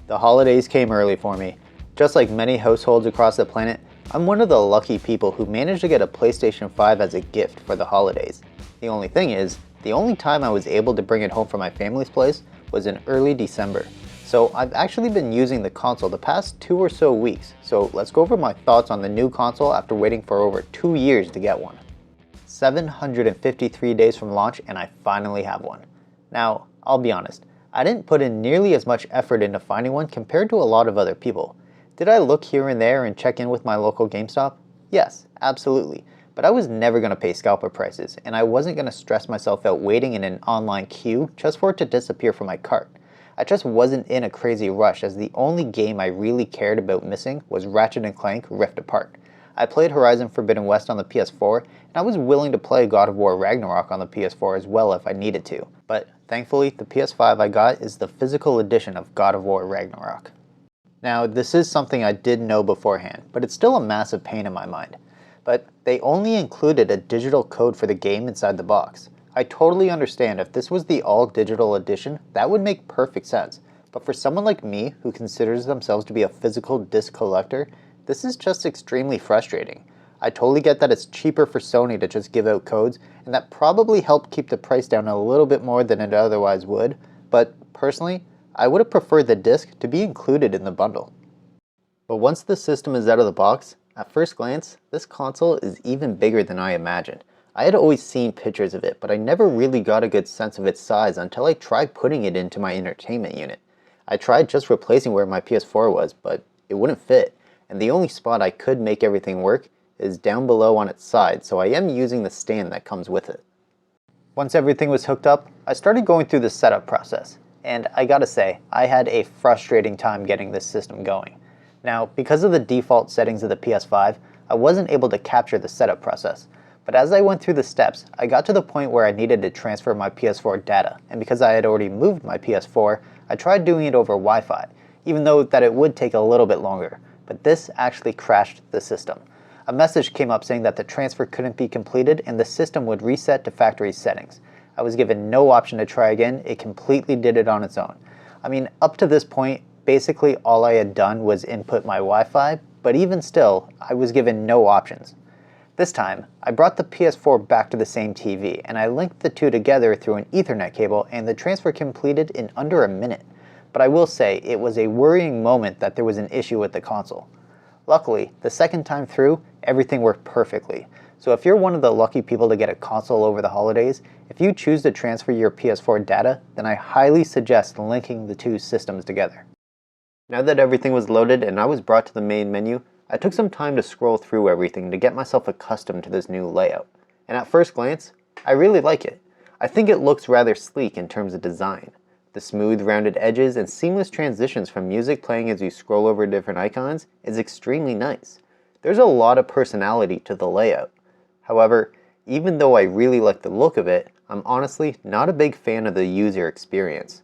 The holidays came early for me. Just like many households across the planet, I'm one of the lucky people who managed to get a PlayStation 5 as a gift for the holidays. The only thing is, the only time I was able to bring it home from my family's place was in early December. So I've actually been using the console the past 2 or so weeks, so let's go over my thoughts on the new console after waiting for over 2 years to get one. 753 days from launch and I finally have one. Now, I'll be honest, I didn't put in nearly as much effort into finding one compared to a lot of other people. Did I look here and there and check in with my local GameStop? Yes, absolutely. But I was never going to pay scalper prices, and I wasn't going to stress myself out waiting in an online queue just for it to disappear from my cart. I just wasn't in a crazy rush, as the only game I really cared about missing was Ratchet & Clank Rift Apart. I played Horizon Forbidden West on the PS4, and I was willing to play God of War Ragnarok on the PS4 as well if I needed to. But thankfully, the PS5 I got is the physical edition of God of War Ragnarok. Now, this is something I did know beforehand, but it's still a massive pain in my mind. But they only included a digital code for the game inside the box. I totally understand if this was the all-digital edition, that would make perfect sense. But for someone like me, who considers themselves to be a physical disc collector, this is just extremely frustrating. I totally get that it's cheaper for Sony to just give out codes, and that probably helped keep the price down a little bit more than it otherwise would, but personally, I would have preferred the disc to be included in the bundle. But once the system is out of the box, at first glance, this console is even bigger than I imagined. I had always seen pictures of it, but I never really got a good sense of its size until I tried putting it into my entertainment unit. I tried just replacing where my PS4 was, but it wouldn't fit, and the only spot I could make everything work is down below on its side, so I am using the stand that comes with it. Once everything was hooked up, I started going through the setup process, and I gotta say, I had a frustrating time getting this system going. Now, because of the default settings of the PS5, I wasn't able to capture the setup process, but as I went through the steps, I got to the point where I needed to transfer my PS4 data, and because I had already moved my PS4, I tried doing it over Wi-Fi, even though that it would take a little bit longer, but this actually crashed the system. A message came up saying that the transfer couldn't be completed and the system would reset to factory settings. I was given no option to try again, it completely did it on its own. I mean, up to this point, basically all I had done was input my Wi-Fi, but even still, I was given no options. This time, I brought the PS4 back to the same TV, and I linked the two together through an Ethernet cable, and the transfer completed in under a minute. But I will say, it was a worrying moment that there was an issue with the console. Luckily, the second time through, everything worked perfectly. So if you're one of the lucky people to get a console over the holidays, if you choose to transfer your PS4 data, then I highly suggest linking the two systems together. Now that everything was loaded and I was brought to the main menu, I took some time to scroll through everything to get myself accustomed to this new layout. And at first glance, I really like it. I think it looks rather sleek in terms of design. The smooth rounded edges and seamless transitions from music playing as you scroll over different icons is extremely nice. There's a lot of personality to the layout. However, even though I really like the look of it, I'm honestly not a big fan of the user experience.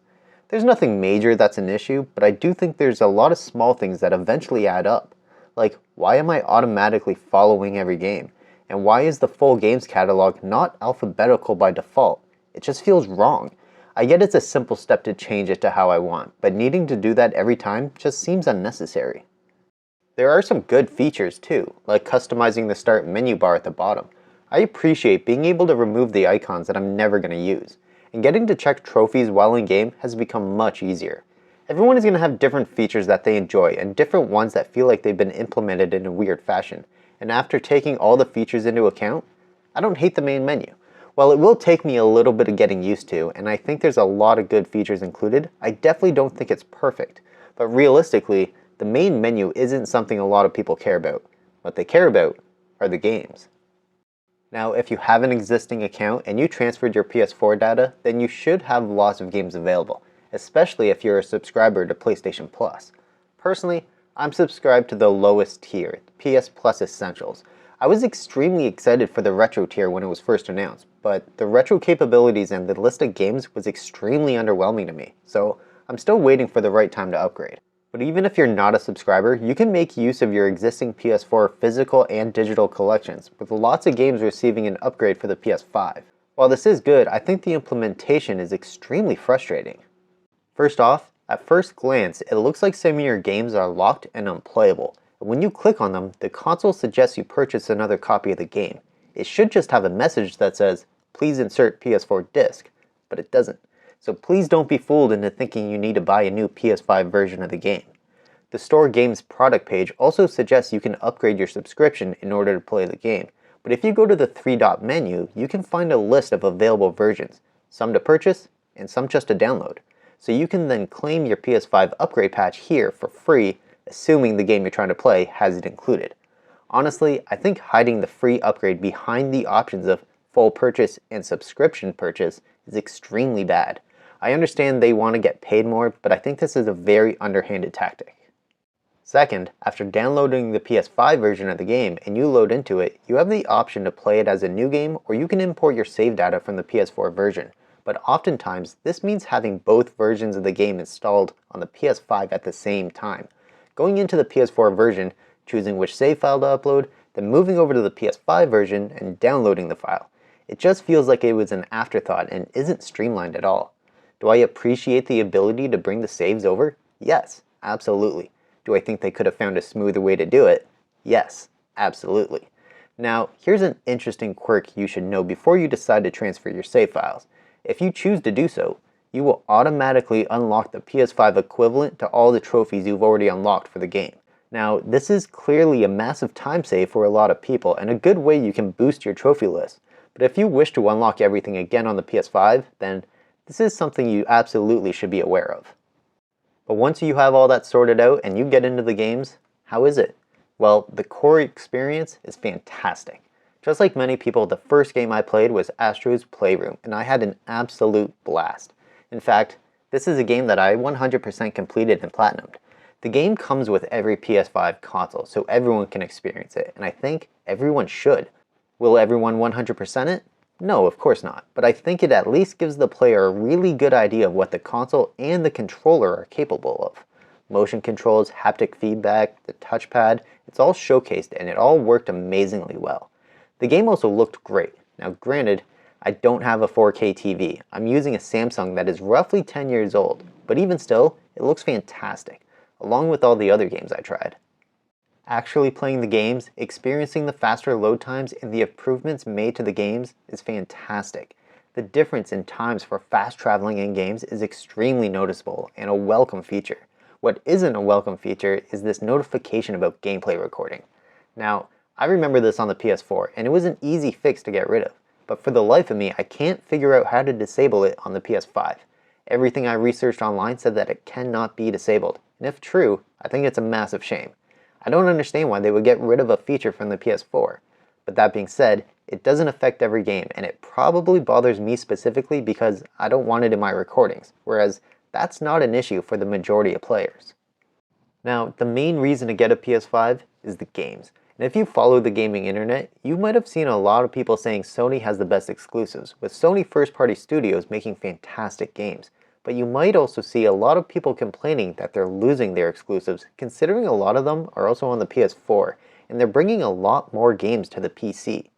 There's nothing major that's an issue, but I do think there's a lot of small things that eventually add up. Like, why am I automatically following every game? And why is the full games catalog not alphabetical by default? It just feels wrong. I get it's a simple step to change it to how I want, but needing to do that every time just seems unnecessary. There are some good features too, like customizing the start menu bar at the bottom. I appreciate being able to remove the icons that I'm never going to use, and getting to check trophies while in game has become much easier. Everyone is going to have different features that they enjoy and different ones that feel like they've been implemented in a weird fashion, and after taking all the features into account, I don't hate the main menu. While it will take me a little bit of getting used to, and I think there's a lot of good features included, I definitely don't think it's perfect. But realistically, the main menu isn't something a lot of people care about. What they care about are the games. Now, if you have an existing account and you transferred your PS4 data, then you should have lots of games available, especially if you're a subscriber to PlayStation Plus. Personally, I'm subscribed to the lowest tier, PS Plus Essentials. I was extremely excited for the Retro tier when it was first announced, but the Retro capabilities and the list of games was extremely underwhelming to me, so I'm still waiting for the right time to upgrade. But even if you're not a subscriber, you can make use of your existing PS4 physical and digital collections, with lots of games receiving an upgrade for the PS5. While this is good, I think the implementation is extremely frustrating. First off, At first glance, it looks like some of your games are locked and unplayable. And when you click on them, the console suggests you purchase another copy of the game. It should just have a message that says, "Please insert PS4 disc," but it doesn't. So please don't be fooled into thinking you need to buy a new PS5 version of the game. The Store Games product page also suggests you can upgrade your subscription in order to play the game, but if you go to the three-dot menu, you can find a list of available versions, some to purchase and some just to download. So you can then claim your PS5 upgrade patch here for free, assuming the game you're trying to play has it included. Honestly, I think hiding the free upgrade behind the options of full purchase and subscription purchase is extremely bad. I understand they want to get paid more, but I think this is a very underhanded tactic. Second, after downloading the PS5 version of the game and you load into it, you have the option to play it as a new game, or you can import your save data from the PS4 version. But oftentimes, this means having both versions of the game installed on the PS5 at the same time. Going into the PS4 version, choosing which save file to upload, then moving over to the PS5 version and downloading the file. It just feels like it was an afterthought and isn't streamlined at all. Do I appreciate the ability to bring the saves over? Yes, absolutely. Do I think they could have found a smoother way to do it? Yes, absolutely. Now, here's an interesting quirk you should know before you decide to transfer your save files. If you choose to do so, you will automatically unlock the PS5 equivalent to all the trophies you've already unlocked for the game. Now, this is clearly a massive time save for a lot of people and a good way you can boost your trophy list. But if you wish to unlock everything again on the PS5, then this is something you absolutely should be aware of. But once you have all that sorted out and you get into the games, how is it? Well, the core experience is fantastic. Just like many people, the first game I played was Astro's Playroom, and I had an absolute blast. In fact, this is a game that I 100% completed and platinumed. The game comes with every PS5 console, so everyone can experience it, and I think everyone should. Will everyone 100% it? No, of course not, but I think it at least gives the player a really good idea of what the console and the controller are capable of. Motion controls, haptic feedback, the touchpad, it's all showcased and it all worked amazingly well. The game also looked great. Now granted, I don't have a 4K TV. I'm using a Samsung that is roughly 10 years old, but even still, it looks fantastic, along with all the other games I tried. Actually playing the games, experiencing the faster load times, and the improvements made to the games is fantastic. The difference in times for fast traveling in games is extremely noticeable and a welcome feature. What isn't a welcome feature is this notification about gameplay recording. Now, I remember this on the PS4 and it was an easy fix to get rid of, but for the life of me, I can't figure out how to disable it on the PS5. Everything I researched online said that it cannot be disabled, and if true, I think it's a massive shame. I don't understand why they would get rid of a feature from the PS4. But that being said, it doesn't affect every game, and it probably bothers me specifically because I don't want it in my recordings, whereas that's not an issue for the majority of players. Now, the main reason to get a PS5 is the games. And if you follow the gaming internet, you might have seen a lot of people saying Sony has the best exclusives, with Sony first-party studios making fantastic games. But you might also see a lot of people complaining that they're losing their exclusives, considering a lot of them are also on the PS4, and they're bringing a lot more games to the PC.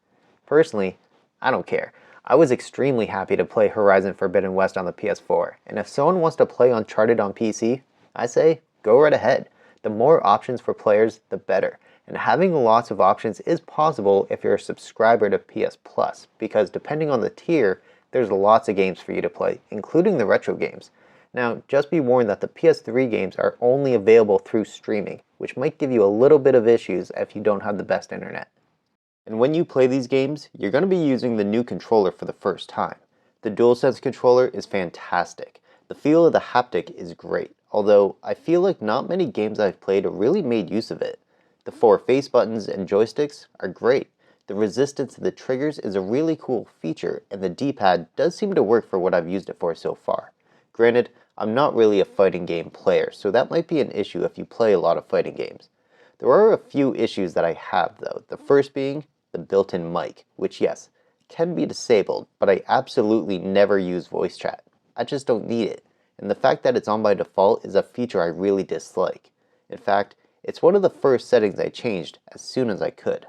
Personally, I don't care. I was extremely happy to play Horizon Forbidden West on the PS4, and if someone wants to play Uncharted on PC, I say, go right ahead. The more options for players, the better. And having lots of options is possible if you're a subscriber to PS Plus, because depending on the tier, there's lots of games for you to play, including the retro games. Now, just be warned that the PS3 games are only available through streaming, which might give you a little bit of issues if you don't have the best internet. And when you play these games, you're going to be using the new controller for the first time. The DualSense controller is fantastic. The feel of the haptic is great, although I feel like not many games I've played really made use of it. The 4 face buttons and joysticks are great. The resistance to the triggers is a really cool feature, and the D-pad does seem to work for what I've used it for so far. Granted, I'm not really a fighting game player, so that might be an issue if you play a lot of fighting games. There are a few issues that I have though, the first being the built-in mic, which yes, can be disabled, but I absolutely never use voice chat. I just don't need it, and the fact that it's on by default is a feature I really dislike. In fact, it's one of the first settings I changed as soon as I could.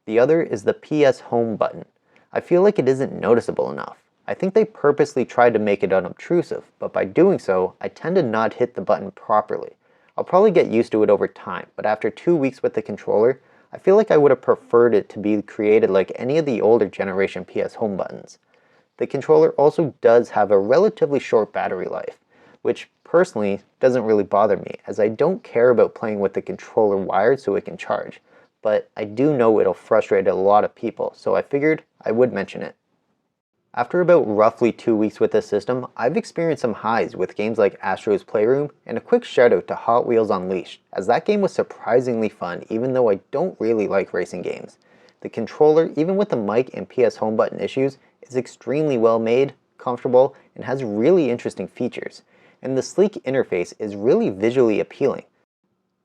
The other is the PS Home button. I feel like it isn't noticeable enough. I think they purposely tried to make it unobtrusive, but by doing so, I tend to not hit the button properly. I'll probably get used to it over time, but after 2 weeks with the controller, I feel like I would have preferred it to be created like any of the older generation PS Home buttons. The controller also does have a relatively short battery life, which personally doesn't really bother me, as I don't care about playing with the controller wired so it can charge, but I do know it'll frustrate a lot of people, so I figured I would mention it. After about roughly 2 weeks with this system, I've experienced some highs with games like Astro's Playroom, and a quick shout out to Hot Wheels Unleashed, as that game was surprisingly fun even though I don't really like racing games. The controller, even with the mic and PS Home button issues, is extremely well made, comfortable, and has really interesting features. And the sleek interface is really visually appealing.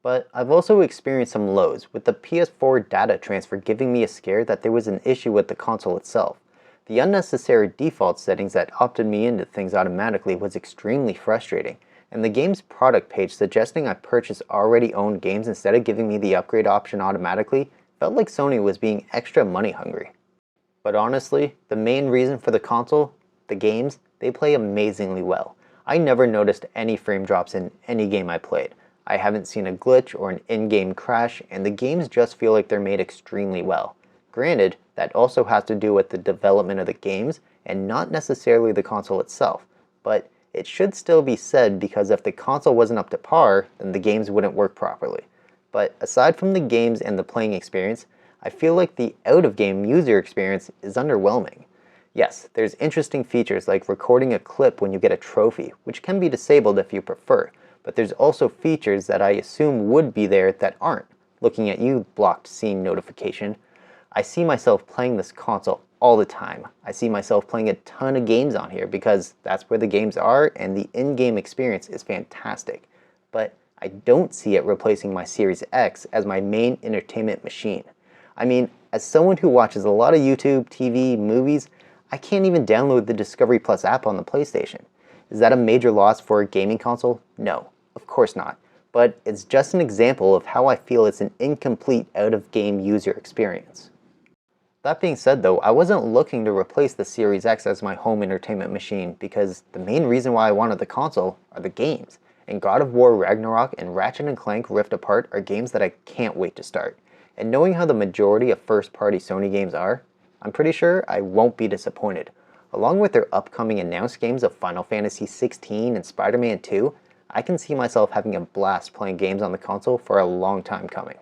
But I've also experienced some lows, with the PS4 data transfer giving me a scare that there was an issue with the console itself. The unnecessary default settings that opted me into things automatically was extremely frustrating, and the game's product page suggesting I purchase already owned games instead of giving me the upgrade option automatically felt like Sony was being extra money hungry. But honestly, the main reason for the console, the games, they play amazingly well. I never noticed any frame drops in any game I played. I haven't seen a glitch or an in-game crash, and the games just feel like they're made extremely well. Granted, that also has to do with the development of the games and not necessarily the console itself, but it should still be said because if the console wasn't up to par, then the games wouldn't work properly. But aside from the games and the playing experience, I feel like the out-of-game user experience is underwhelming. Yes, there's interesting features like recording a clip when you get a trophy, which can be disabled if you prefer, but there's also features that I assume would be there that aren't. Looking at you, blocked scene notification. I see myself playing this console all the time. I see myself playing a ton of games on here because that's where the games are and the in-game experience is fantastic. But I don't see it replacing my Series X as my main entertainment machine. I mean, as someone who watches a lot of YouTube, TV, movies, I can't even download the Discovery Plus app on the PlayStation. Is that a major loss for a gaming console? No, of course not. But it's just an example of how I feel it's an incomplete out-of-game user experience. That being said though, I wasn't looking to replace the Series X as my home entertainment machine because the main reason why I wanted the console are the games. And God of War Ragnarok and Ratchet & Clank Rift Apart are games that I can't wait to start. And knowing how the majority of first-party Sony games are, I'm pretty sure I won't be disappointed. Along with their upcoming announced games of Final Fantasy XVI and Spider-Man 2, I can see myself having a blast playing games on the console for a long time coming.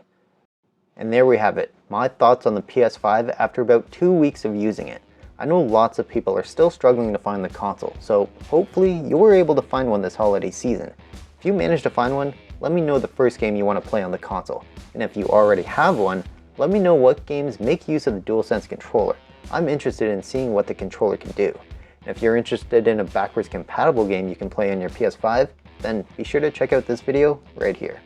And there we have it, my thoughts on the PS5 after about 2 weeks of using it. I know lots of people are still struggling to find the console, so hopefully you were able to find one this holiday season. If you managed to find one, let me know the first game you want to play on the console. And if you already have one, let me know what games make use of the DualSense controller. I'm interested in seeing what the controller can do. And if you're interested in a backwards compatible game you can play on your PS5, then be sure to check out this video right here.